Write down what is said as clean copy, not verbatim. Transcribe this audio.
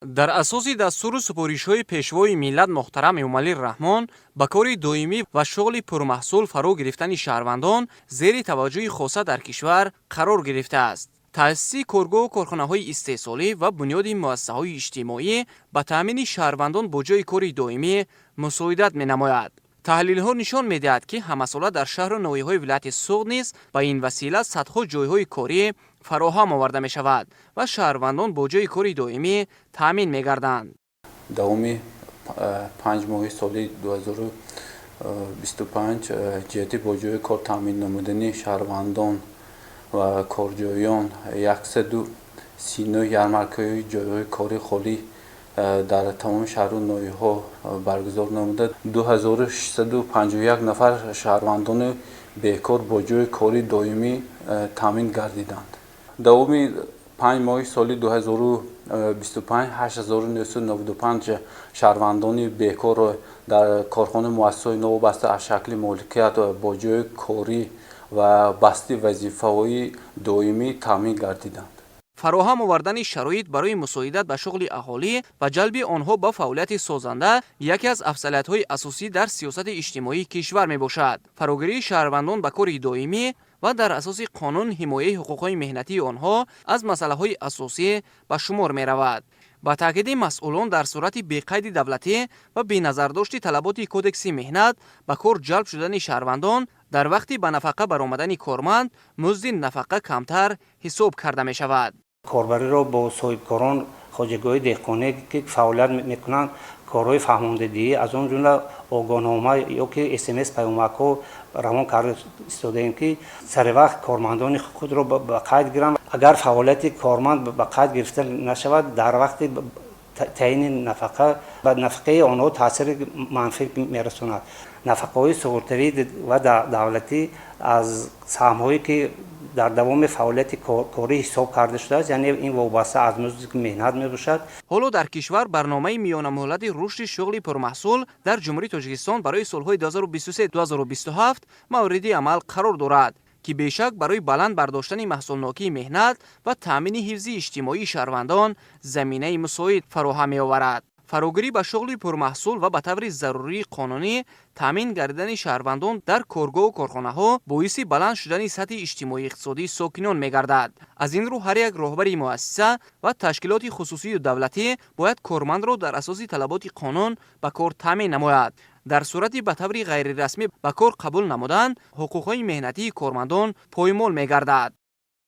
дар асоси дастуру супоришҳои пешвои миллат муҳтарам Эмомалӣ Раҳмон ба кори доимӣ ва шуғли пурмаҳсул фаро гирифтани шаҳрвандон зери таваҷҷӯҳи хоса дар кишвар қарор гирифтааст. таъсиси коргоҳу корхонаҳои истеҳсолӣ ва бунёди муассисаҳои иҷтимоӣ ба таъмини шаҳрвандон бо ҷойи кори доимӣ мусоидат менамояд. таҳлилҳо нишон медиҳад, ки ҳамасола дар шаҳру ноҳияҳои вилояти Суғд низ ба ин васила садҳо ҷойҳои корӣ фароҳам оварда мешавад ва шаҳрвандон бо ҷойи кори доимӣ таъмин мегарданд. давоми 5 моҳи соли 2025 ҷиҳати бо ҷойи кор таъмин намудани шаҳрвандон ва корҷоён 139 ярмаркаҳои ҷойҳои кори холӣ дар тамоми шаҳру ноҳияҳо баргузор намуда 2651 нафар шаҳрвандони бекор бо ҷойи кори доимӣ таъмин гардиданд. давоми 5 моҳи соли 2025 8995 шаҳрвандони бекор дар корхонаи муассисаҳои новобаста аз шакли моликият бо ҷойи корӣ ва басти вазифаҳои доимӣ таъмин гардиданд. фароҳам овардани шароит барои мусоидат ба шуғли аҳолӣ ва ҷалби онҳо ба фаъолияти созанда яке аз афзалиятҳои асосӣ дар сиёсати иҷтимоии кишвар мебошад. фарогирии шаҳрвандон ба кори доимӣ ва дар асоси қонун ҳимояи ҳуқуқҳои меҳнатии онҳо аз масъалаҳои асосӣ ба шумор меравад. ба таъкиди масъулон, дар сурати беқайди давлатӣ ва беназардошти талаботи кодекси меҳнат ба кор ҷалб шудани шаҳрвандон дар вақти ба нафақа баромадани корманд музди нафақа камтар ҳисоб карда мешавад. корбариро бо соҳибкорон хоҷагоҳи деҳқонӣ ки фаъолият мекунанд корҳои фаҳмондидии аз он ҷумла огоҳнома ё ки смс паёмакҳо равон карда истодаем ки сари вақт кормандони худро ба қайд гиранд. агар фаъолияти корманд ба қайд гирифта нашавад дар вақти таъини нафақа ба нафақаи онҳо таъсири манфӣ мерасонад. нафақаҳои суғуртавӣ ва давлатӣ аз саҳмҳое ки дар давоми фаъолияти корӣ ҳисоб карда шудааст, яъне ин вобаста аз музди меҳнат мебошад. ҳоло дар кишвар барномаи миёнамуҳлати рушди шуғли пурмаҳсул дар ҷумҳурии Тоҷикистон барои солҳои 2023-2027 мавриди амал қарор дорад, ки бешак барои баланд бардоштани маҳсулнокии меҳнат ва таъмини ҳифзи иҷтимоии шаҳрвандон заминаи мусоид фароҳам меоварад. фарогирӣ ба шуғли пурмаҳсул ва ба таври зарурии қонунӣ таъмин гардидани шаҳрвандон дар коргоҳу корхонаҳо боиси баланд шудани сатҳи иҷтимоии иқтисодии сокинон мегардад. аз ин рӯ ҳар як роҳбари муассиса ва ташкилоти хусусию давлатӣ бояд кормандро дар асоси талаботи қонун ба кор таъмин намояд. дар сурати ба таври ғайрирасмӣ ба кор қабул намудан ҳуқуқҳои меҳнатии кормандон поймол мегардад.